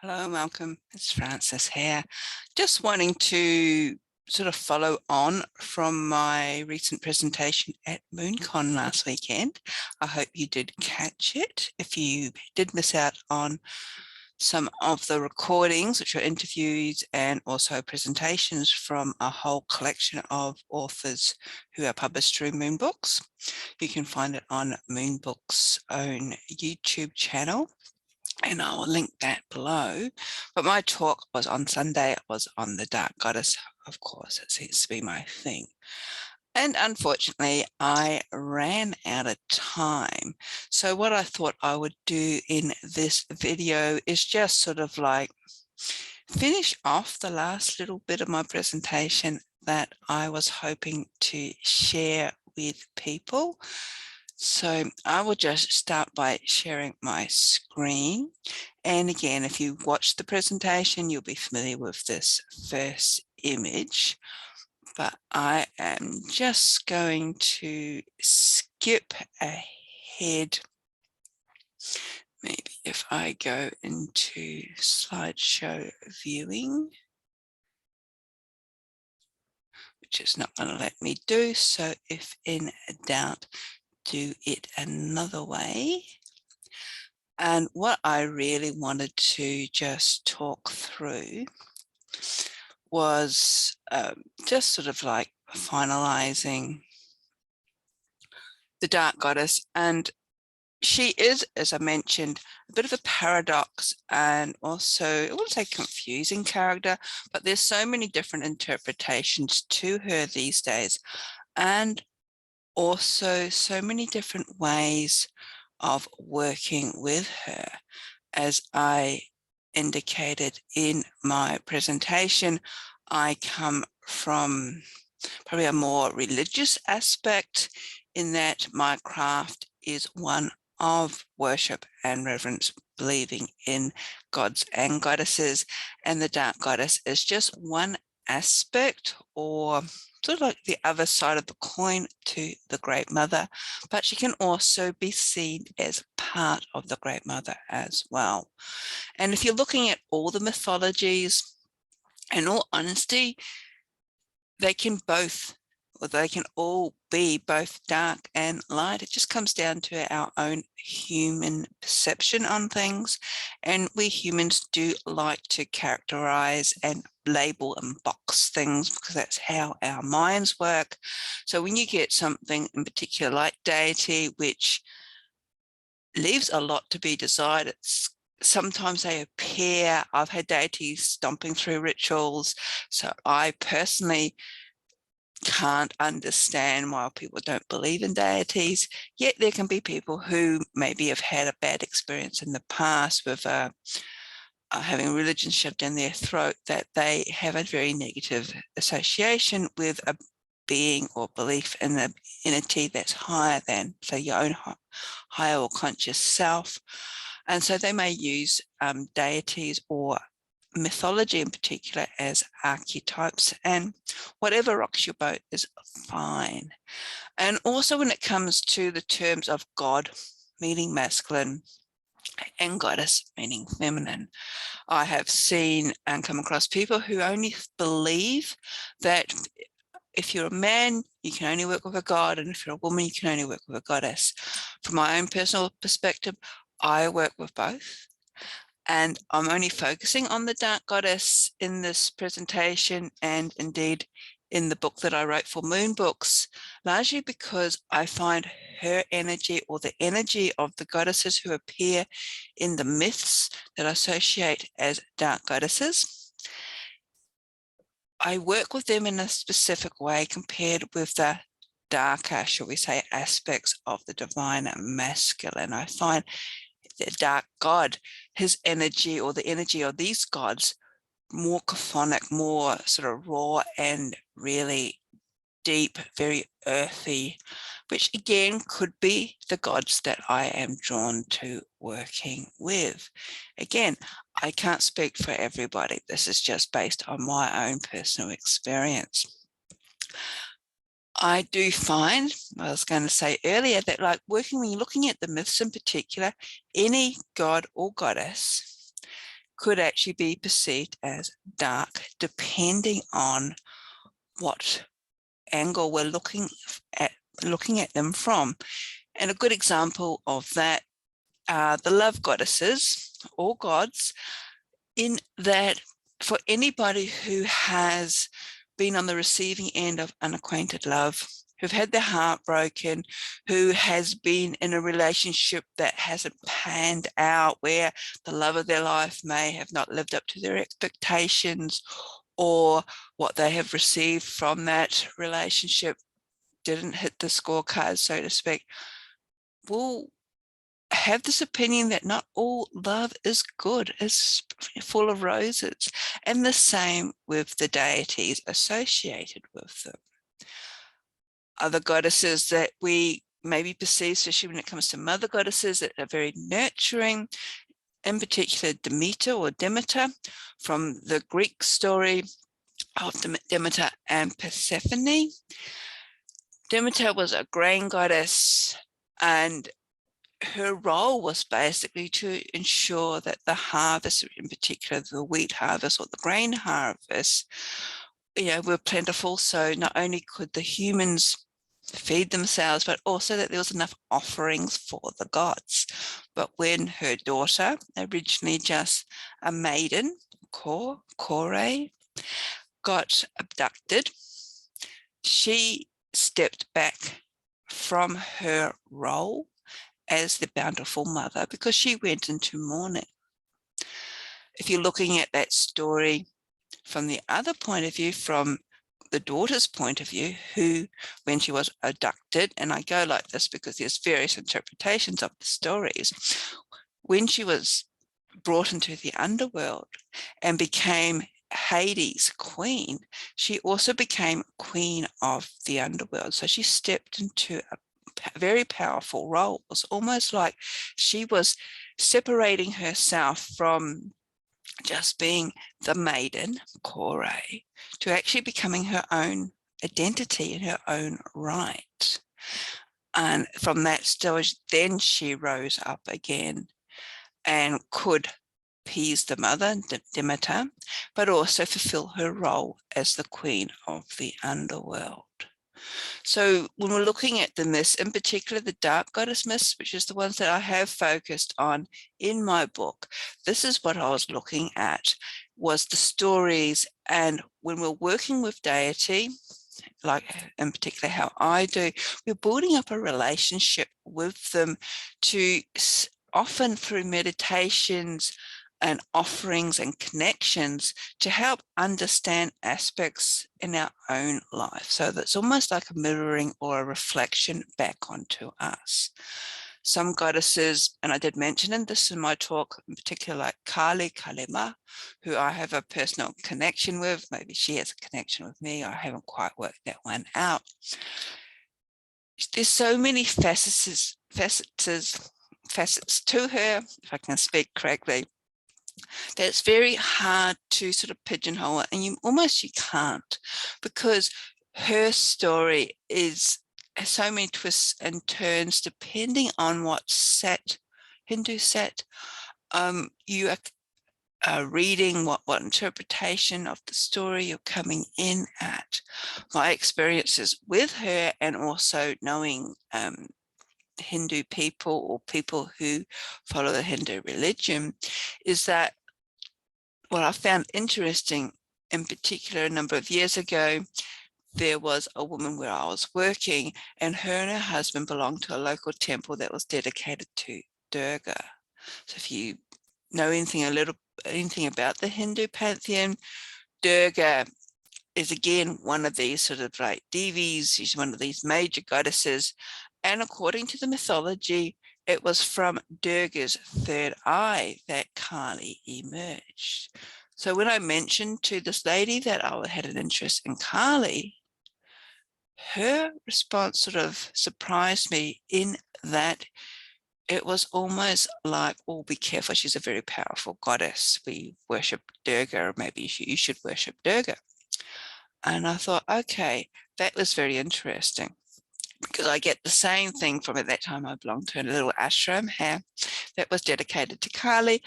Hello, Malcolm. It's Frances here. Just wanting to sort of follow on from my recent presentation at MoonCon last weekend. I hope you did catch it. If you did miss out on some of the recordings, which are interviews and also presentations from a whole collection of authors who are published through Moonbooks, you can find it on Moonbooks' own YouTube channel, and I will link that below. But my talk was on Sunday. It was on the Dark Goddess. Of course, it seems to be my thing. And unfortunately, I ran out of time. So what I thought I would do in this video is just sort of like finish off the last little bit of my presentation that I was hoping to share with people. So I will just start by sharing my screen. And again, if you watch the presentation, you'll be familiar with this first image. But I am just going to skip ahead. Maybe if I go into slideshow viewing, which is not going to let me do. So if in doubt, do it another way. And what I really wanted to just talk through was just sort of like finalizing the Dark Goddess. And she is, as I mentioned, a bit of a paradox and also, I wouldn't say confusing character, but there's so many different interpretations to her these days. And also so many different ways of working with her. As I indicated in my presentation, I come from probably a more religious aspect in that my craft is one of worship and reverence, believing in gods and goddesses, and the Dark Goddess is just one aspect, or sort of like the other side of the coin to the Great Mother, but she can also be seen as part of the Great Mother as well. And if you're looking at all the mythologies, in all honesty, they can all be both dark and light. It just comes down to our own human perception on things. And we humans do like to characterize and label and box things because that's how our minds work. So when you get something in particular like deity, which leaves a lot to be desired, sometimes they appear. I've had deities stomping through rituals. So I personally can't understand why people don't believe in deities, yet there can be people who maybe have had a bad experience in the past with having religion shoved down their throat, that they have a very negative association with a being or belief in the entity that's higher than, say, your own higher or conscious self. And so they may use deities or mythology in particular as archetypes, and whatever rocks your boat is fine. And also when it comes to the terms of God meaning masculine and goddess meaning feminine, I have seen and come across people who only believe that if you're a man, you can only work with a god, and if you're a woman, you can only work with a goddess. From my own personal perspective, I work with both. And I'm only focusing on the Dark Goddess in this presentation, and indeed in the book that I wrote for Moonbooks, largely because I find her energy, or the energy of the goddesses who appear in the myths that I associate as dark goddesses, I work with them in a specific way compared with the darker, shall we say, aspects of the divine masculine. I find the dark god, his energy, or the energy of these gods, more chthonic, more sort of raw and really deep, very earthy, which again could be the gods that I am drawn to working with. Again, I can't speak for everybody. This is just based on my own personal experience. I do find, I was going to say earlier, that like when you're looking at the myths in particular, any god or goddess could actually be perceived as dark, depending on what angle we're looking at them from. And a good example of that are the love goddesses or gods, in that for anybody who has been on the receiving end of unacquainted love, who've had their heart broken, who has been in a relationship that hasn't panned out, where the love of their life may have not lived up to their expectations, or what they have received from that relationship didn't hit the scorecard, so to speak, will have this opinion that not all love is good, is full of roses, and the same with the deities associated with them. Other goddesses that we maybe perceive, especially when it comes to mother goddesses, that are very nurturing, in particular Demeter or Demeter, from the Greek story of Demeter and Persephone. Demeter was a grain goddess, and her role was basically to ensure that the harvest, in particular the wheat harvest or the grain harvest, were plentiful. So not only could the humans feed themselves, but also that there was enough offerings for the gods. But when her daughter, originally just a maiden, Kore, got abducted, she stepped back from her role as the bountiful mother because she went into mourning. If you're looking at that story from the other point of view, from the daughter's point of view, who, when she was abducted, and I go like this because there's various interpretations of the stories, when she was brought into the underworld and became Hades' queen, she also became queen of the underworld. So she stepped into a very powerful role. It was almost like she was separating herself from just being the maiden, Kore, to actually becoming her own identity in her own right. And from that stage, then she rose up again and could appease the mother, Demeter, but also fulfill her role as the queen of the underworld. So when we're looking at the myths, in particular the dark goddess myths, which is the ones that I have focused on in my book, this is what I was looking at, was the stories. And when we're working with deity, like in particular how I do, we're building up a relationship with them to often through meditations and offerings and connections to help understand aspects in our own life. So that's almost like a mirroring or a reflection back onto us. Some goddesses, and I did mention in this in my talk, in particular like Kali, Kalima, who I have a personal connection with. Maybe she has a connection with me. I haven't quite worked that one out. There's so many facets to her, if I can speak correctly, that it's very hard to sort of pigeonhole it, and you can't, because her story has so many twists and turns depending on what Hindu set you are reading, what interpretation of the story you're coming in at. My experiences with her, and also knowing Hindu people or people who follow the Hindu religion, is that what I found interesting, in particular, a number of years ago, there was a woman where I was working, and her husband belonged to a local temple that was dedicated to Durga. So if you know anything about the Hindu pantheon, Durga is again one of these sort of like Devis. She's one of these major goddesses, and according to the mythology, it was from Durga's third eye that Kali emerged. So when I mentioned to this lady that I had an interest in Kali, her response sort of surprised me in that it was almost like, oh, be careful, she's a very powerful goddess. We worship Durga, or maybe you should worship Durga. And I thought, okay, that was very interesting, because I get the same thing from, at that time I belonged to a little ashram here that was dedicated to Kali.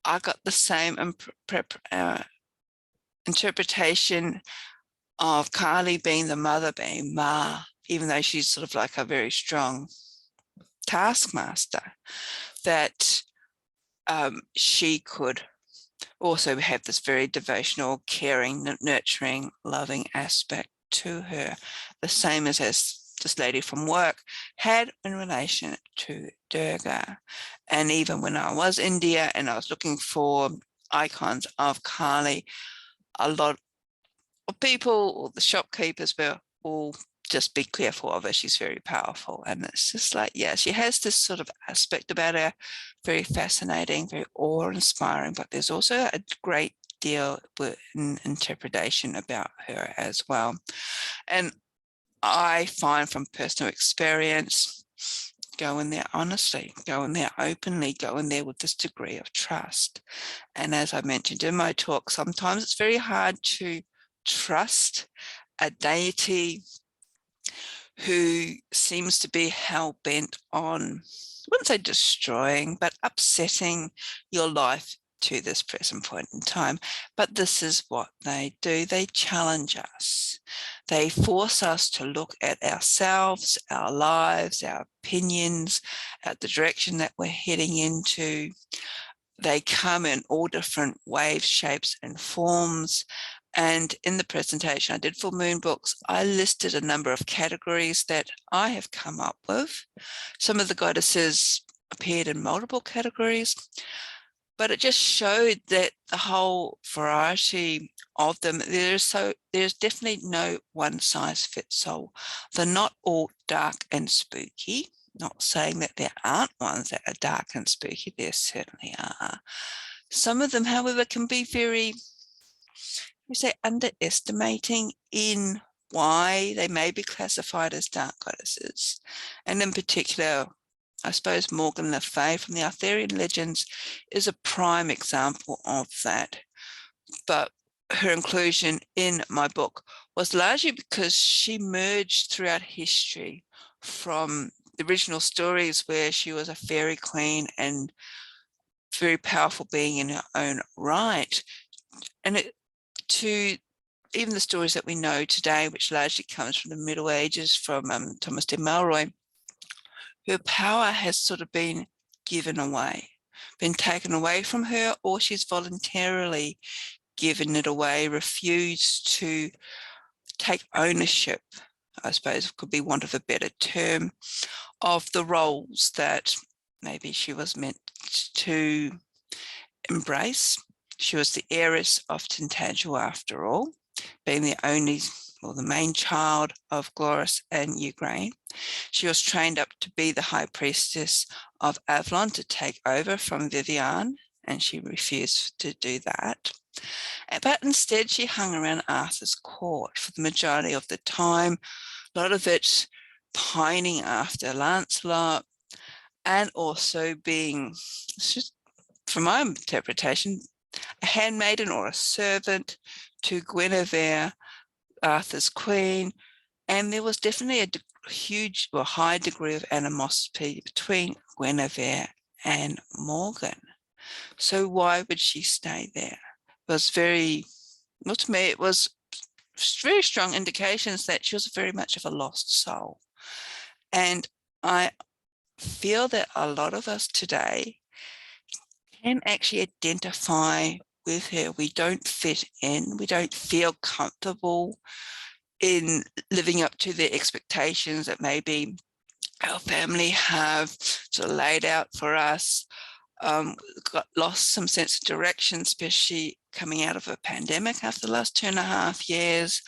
I got the same interpretation of Kali being the mother, being Ma, even though she's sort of like a very strong taskmaster, that she could also have this very devotional, caring, nurturing, loving aspect to her, the same as this lady from work had in relation to Durga. And even when I was in India and I was looking for icons of Kali, a lot of people, or the shopkeepers, were all just be careful of her. She's very powerful. And it's just like, yeah, she has this sort of aspect about her, very fascinating, very awe-inspiring, but there's also a great deal in interpretation about her as well. And I find from personal experience, go in there honestly, go in there openly, go in there with this degree of trust. And as I mentioned in my talk, sometimes it's very hard to trust a deity who seems to be hell-bent on, I wouldn't say destroying, but upsetting your life to this present point in time. But this is what they do. They challenge us. They force us to look at ourselves, our lives, our opinions, at the direction that we're heading into. They come in all different waves, shapes, and forms. And in the presentation I did for Moon Books, I listed a number of categories that I have come up with. Some of the goddesses appeared in multiple categories, but it just showed that the whole variety of them, there's definitely no one size fits all. They're not all dark and spooky. Not saying that there aren't ones that are dark and spooky, there certainly are. Some of them, however, can be very, we say, underestimating in why they may be classified as dark goddesses. And in particular, I suppose Morgan Le Fay from the Arthurian legends is a prime example of that. But her inclusion in my book was largely because she merged throughout history from the original stories where she was a fairy queen and very powerful being in her own right, and to even the stories that we know today, which largely comes from the Middle Ages, from Thomas de Malory. Her power has sort of been given away, been taken away from her, or she's voluntarily given it away, refused to take ownership, I suppose could be want of a better term, of the roles that maybe she was meant to embrace. She was the heiress of Tintagel after all, being the only or the main child of Glorys and Igraine. She was trained up to be the high priestess of Avalon, to take over from Vivian, and she refused to do that. But instead she hung around Arthur's court for the majority of the time, a lot of it pining after Lancelot, and also being, from my interpretation, a handmaiden or a servant to Guinevere, Arthur's queen. And there was definitely a huge or high degree of animosity between Guinevere and Morgan. So why would she stay there? It was very, well, to me, it was very strong indications that she was very much of a lost soul. And I feel that a lot of us today can actually identify with her. We don't fit in, we don't feel comfortable in living up to the expectations that maybe our family have sort of laid out for us. Got lost some sense of direction, especially coming out of a pandemic after the last 2.5 years.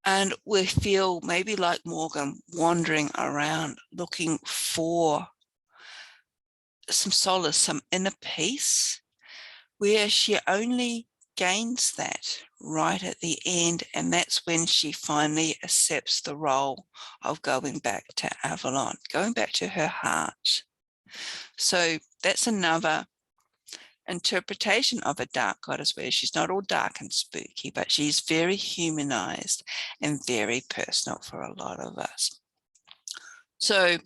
And we feel maybe like Morgan, wandering around looking for some solace, some inner peace, where she only gains that right at the end. And that's when she finally accepts the role of going back to Avalon, going back to her heart. So that's another interpretation of a dark goddess, where she's not all dark and spooky, but she's very humanized and very personal for a lot of us. So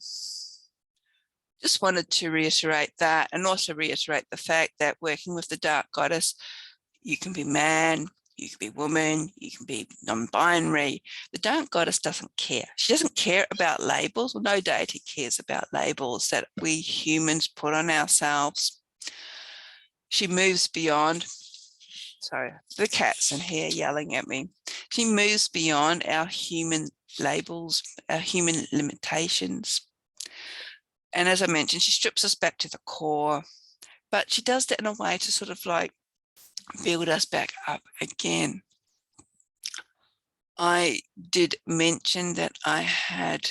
Just wanted to reiterate that, and also reiterate the fact that working with the Dark Goddess, you can be man, you can be woman, you can be non-binary. The Dark Goddess doesn't care. She doesn't care about labels. Well, no deity cares about labels that we humans put on ourselves. She moves beyond, sorry, the cat's in here yelling at me. She moves beyond our human labels, our human limitations. And as I mentioned, she strips us back to the core, but she does that in a way to sort of like build us back up again. I did mention that I had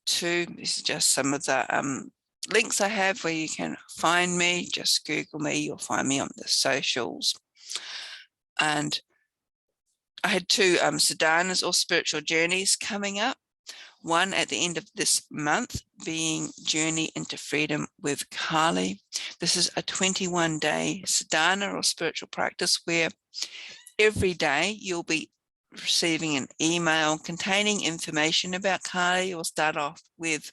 this is just some of the links I have where you can find me. Just Google me, you'll find me on the socials. And I had two sadhanas or spiritual journeys coming up. One at the end of this month being Journey into Freedom with Kali. This is a 21-day sadhana or spiritual practice where every day you'll be receiving an email containing information about Kali. You'll start off with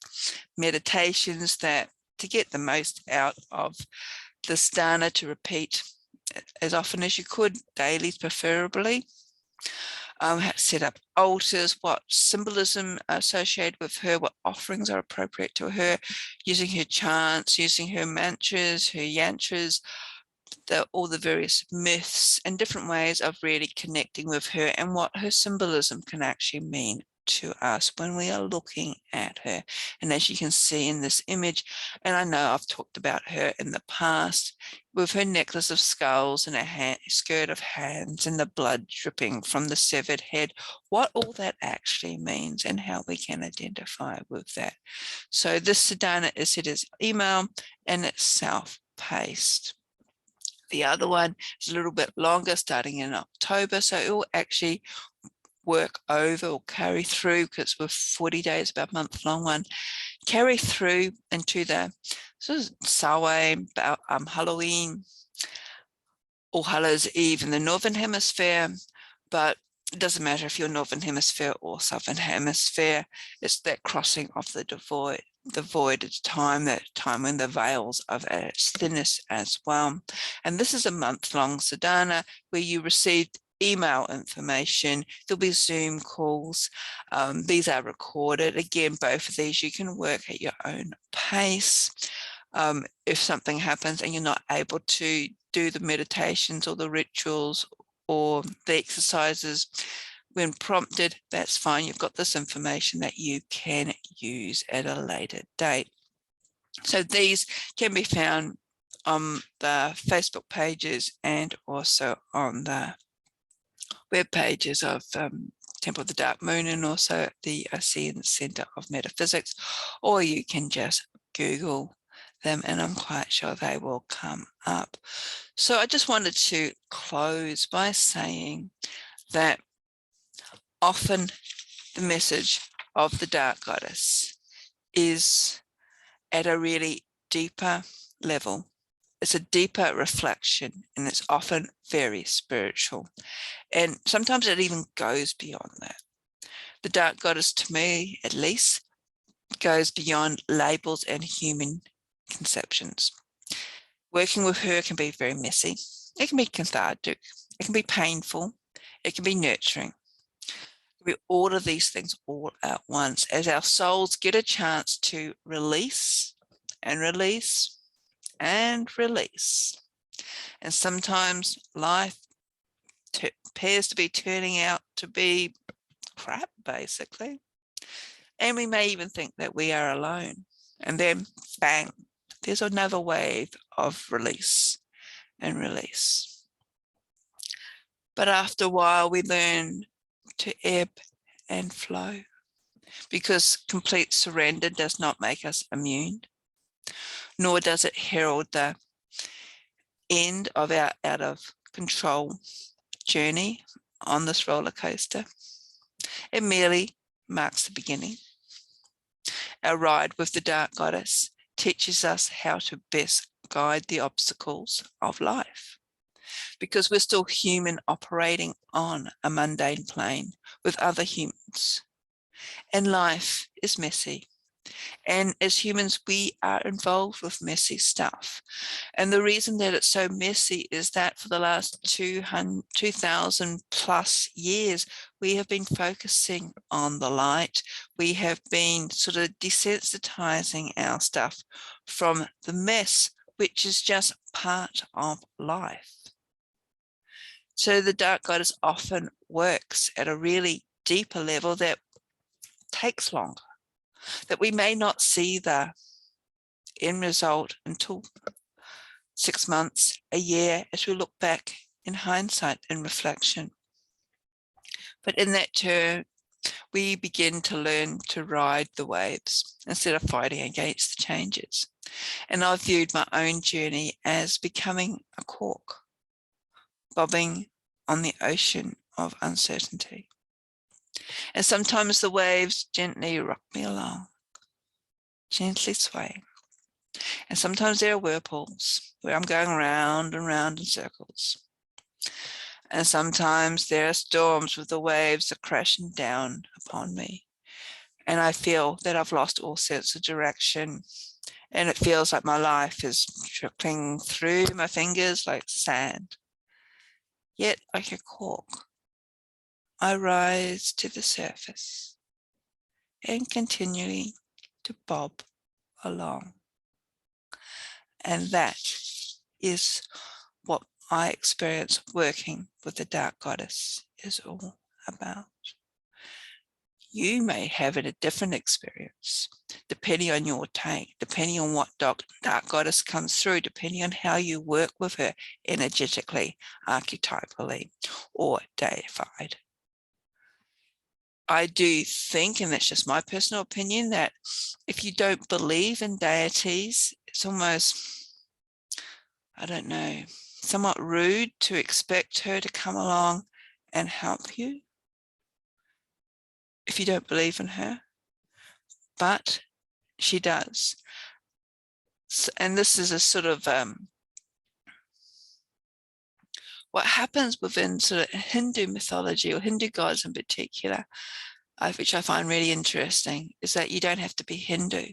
meditations that to get the most out of the sadhana, to repeat as often as you could, daily preferably. Set up altars, what symbolism associated with her, what offerings are appropriate to her, using her chants, using her mantras, her yantras, all the various myths and different ways of really connecting with her and what her symbolism can actually mean to us when we are looking at her. And as you can see in this image, and I know I've talked about her in the past, with her necklace of skulls and a skirt of hands and the blood dripping from the severed head, what all that actually means and how we can identify with that. So this sadhana is it is email and it's self-paced. The other one is a little bit longer, starting in October, so it will actually work over or carry through, because we're 40 days, about a month-long one, carry through into the sort of Samhain, Halloween, All Hallows Eve in the Northern Hemisphere, but it doesn't matter if you're Northern Hemisphere or Southern Hemisphere. It's that crossing of the void time, that time when the veils are at its thinnest as well. And this is a month-long sadhana where you received email information. There'll be Zoom calls. These are recorded. Again, both of these you can work at your own pace. If something happens and you're not able to do the meditations or the rituals or the exercises when prompted, that's fine. You've got this information that you can use at a later date. So these can be found on the Facebook pages and also on the web pages of Temple of the Dark Moon and also the ASEAN Centre of Metaphysics, or you can just Google them and I'm quite sure they will come up. So I just wanted to close by saying that often the message of the Dark Goddess is at a really deeper level. It's a deeper reflection and it's often very spiritual. And sometimes it even goes beyond that. The Dark Goddess, to me at least, goes beyond labels and human conceptions. Working with her can be very messy. It can be cathartic. It can be painful. It can be nurturing. We all of these things all at once as our souls get a chance to release and release and release. And sometimes life appears to be turning out to be crap, basically. And we may even think that we are alone. And then, bang, there's another wave of release and release. But after a while, we learn to ebb and flow, because complete surrender does not make us immune, nor does it herald the end of our out of control journey on this roller coaster. It merely marks the beginning. Our ride with the Dark Goddess teaches us how to best guide the obstacles of life, because we're still human operating on a mundane plane with other humans. And life is messy. And as humans, we are involved with messy stuff. And the reason that it's so messy is that for the last 2000 plus years, we have been focusing on the light. We have been sort of desensitizing our stuff from the mess, which is just part of life. So the dark goddess often works at a really deeper level that takes longer, that we may not see the end result until 6 months, a year, as we look back in hindsight and reflection. But in that turn, we begin to learn to ride the waves instead of fighting against the changes. And I've viewed my own journey as becoming a cork, bobbing on the ocean of uncertainty. And sometimes the waves gently rock me along, gently sway. And sometimes there are whirlpools where I'm going round and round in circles. And sometimes there are storms with the waves are crashing down upon me. And I feel that I've lost all sense of direction. And it feels like my life is trickling through my fingers like sand. Yet like a cork, I rise to the surface and continually to bob along. And that is what I experience working with the dark goddess is all about. You may have a different experience, depending on your take, depending on what dark goddess comes through, depending on how you work with her energetically, archetypally, or deified. I do think, and that's just my personal opinion, that if you don't believe in deities, it's almost, I don't know, somewhat rude to expect her to come along and help you if you don't believe in her, but she does. And this is a sort of what happens within sort of Hindu mythology, or Hindu gods in particular, which I find really interesting, is that you don't have to be Hindu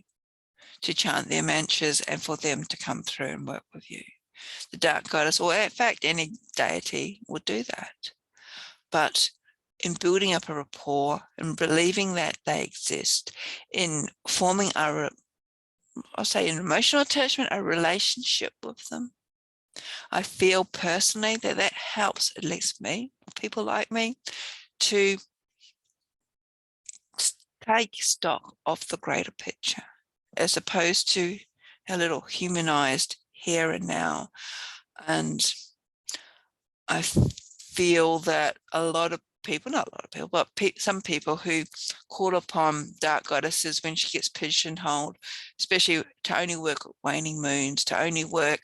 to chant their mantras and for them to come through and work with you. The dark goddess, or in fact any deity, will do that. But in building up a rapport and believing that they exist, in forming I'll say an emotional attachment, a relationship with them, I feel personally that that helps, at least me, people like me, to take stock of the greater picture, as opposed to a little humanized here and now. And I feel that a lot of people, not a lot of people, but some people who call upon dark goddesses when she gets pigeonholed, especially to only work with waning moons, to only work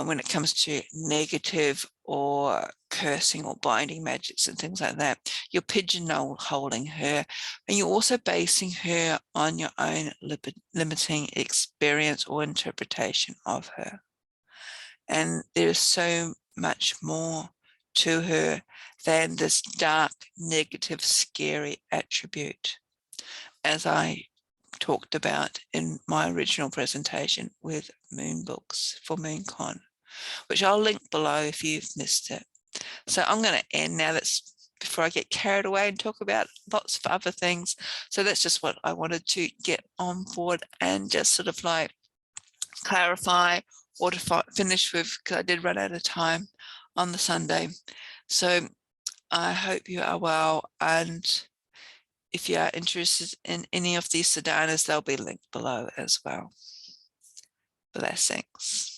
when it comes to negative or cursing or binding magics and things like that, you're pigeonholing her, and you're also basing her on your own limiting experience or interpretation of her. And there's so much more to her than this dark, negative, scary attribute, as I talked about in my original presentation with Moon Books for MoonCon, which I'll link below if you've missed it. So I'm going to end now. That's before I get carried away and talk about lots of other things. So that's just what I wanted to get on board and just sort of like clarify or to finish with, because I did run out of time on the Sunday. So I hope you are well, and if you are interested in any of these sadhanas, they'll be linked below as well. Blessings.